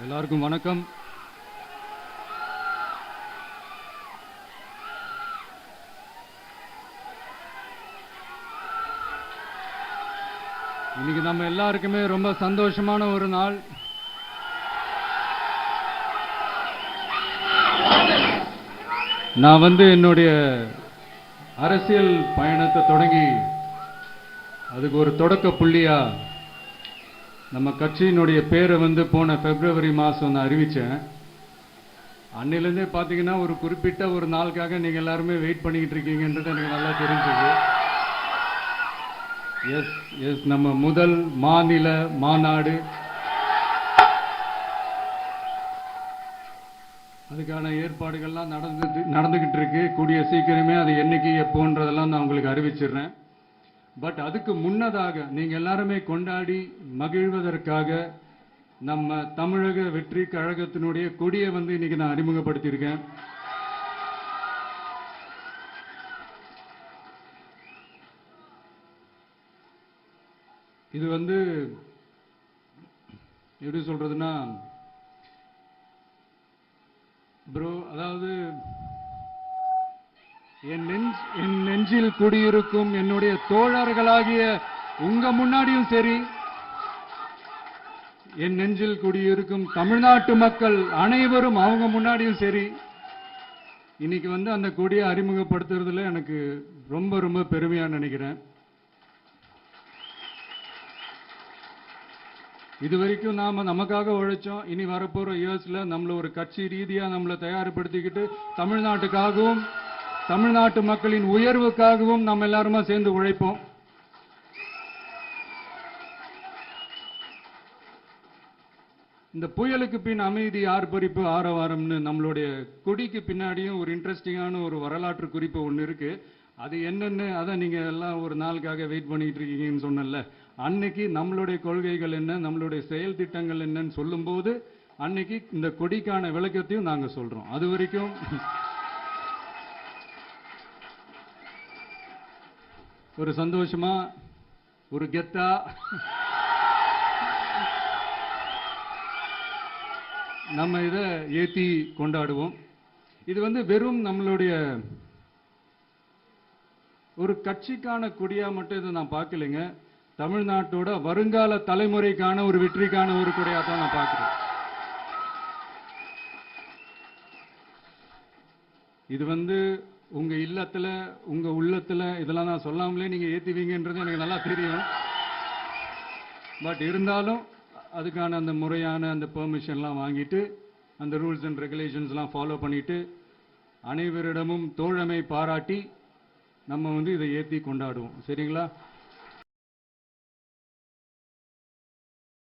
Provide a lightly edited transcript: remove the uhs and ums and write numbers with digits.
எல்லாருக்கும் வணக்கம். இன்னைக்கு நம்ம எல்லாருக்குமே ரொம்ப சந்தோஷமான ஒரு நாள். நான் என்னுடைய அரசியல் பயணத்தை தொடங்கி அதுக்கு ஒரு தொடக்க புள்ளியா நம்ம கட்சியினுடைய பேரை போன பிப்ரவரி மாதம் நான் அறிவித்தேன். அன்னிலேருந்தே பார்த்தீங்கன்னா ஒரு குறிப்பிட்ட ஒரு நாளுக்காக நீங்கள் எல்லாருமே வெயிட் பண்ணிக்கிட்டு இருக்கீங்கன்றது எனக்கு நல்லா தெரிஞ்சது. எஸ் நம்ம முதல் மாநில மாநாடு, அதுக்கான ஏற்பாடுகள்லாம் நடந்துகிட்டு இருக்கு. கூடிய சீக்கிரமே அது என்னைக்கு எப்போன்றதெல்லாம் நான் உங்களுக்கு அறிவிச்சிடுறேன். பட் அதுக்கு முன்னதாக நீங்க எல்லாருமே கொண்டாடி மகிழ்வதற்காக நம்ம தமிழக வெற்றி கழகத்தினுடைய கொடியை இன்னைக்கு நான் அறிமுகப்படுத்தியிருக்கேன். இது எப்படி சொல்றதுன்னா ப்ரோ, அதாவது என் நெஞ்சில் குடியிருக்கும் என்னுடைய தோழர்களாகிய உங்க முன்னாடியும் சரி, என் நெஞ்சில் குடியிருக்கும் தமிழ்நாட்டு மக்கள் அனைவரும் அவங்க முன்னாடியும் சரி, இன்னைக்கு அந்த கொடியை அறிமுகப்படுத்துறதுல எனக்கு ரொம்ப ரொம்ப பெருமையா நினைக்கிறேன். இதுவரைக்கும் நாம நமக்காக உழைச்சோம். இனி வரப்போற இயர்ஸ்ல நம்மள ஒரு கட்சி ரீதியா நம்மளை தயார்படுத்திக்கிட்டு தமிழ்நாட்டுக்காகவும் தமிழ்நாட்டு மக்களின் உயர்வுக்காகவும் நம்ம எல்லாருமா சேர்ந்து உழைப்போம். இந்த புயலுக்கு பின் அமைதி ஆர்ப்பரிப்பு ஆரவாரம்னு நம்மளுடைய கொடிக்கு பின்னாடியும் ஒரு இன்ட்ரெஸ்டிங்கான ஒரு வரலாற்று குறிப்பு ஒன்று இருக்கு. அது என்னன்னு அதை நீங்க எல்லாம் ஒரு நாளுக்காக வெயிட் பண்ணிட்டு இருக்கீங்கன்னு சொன்னல, அன்னைக்கு நம்மளுடைய கொள்கைகள் என்ன, நம்மளுடைய செயல் திட்டங்கள் என்னன்னு சொல்லும் போது அன்னைக்கு இந்த கொடிக்கான விளக்கத்தையும் நாங்க சொல்றோம். அது வரைக்கும் ஒரு சந்தோஷமா ஒரு கெத்தா நம்ம இதை ஏத்தி கொண்டாடுவோம். இது வெறும் நம்மளுடைய ஒரு கட்சிக்கான கொடியா மட்டும் இதை நான் பார்க்கலைங்க. தமிழ்நாட்டோட வருங்கால தலைமுறைக்கான ஒரு வெற்றிக்கான ஒரு கொடியா தான் நான் பார்க்கிறேன். இது உங்க இல்லத்துல உங்க உள்ளத்துல இதெல்லாம் நான் சொல்லாமலே நீங்க ஏத்துவீங்கன்றது எனக்கு நல்லா தெரியும். பட் இருந்தாலும் அதுக்கான அந்த முறையான அந்த பெர்மிஷன்லாம் வாங்கிட்டு அந்த ரூல்ஸ் அண்ட் ரெகுலேஷன்ஸ்லாம் ஃபாலோ பண்ணிட்டு அனைவரிடமும் தோழமை பாராட்டி நம்ம இதை ஏற்றி கொண்டாடுவோம். சரிங்களா?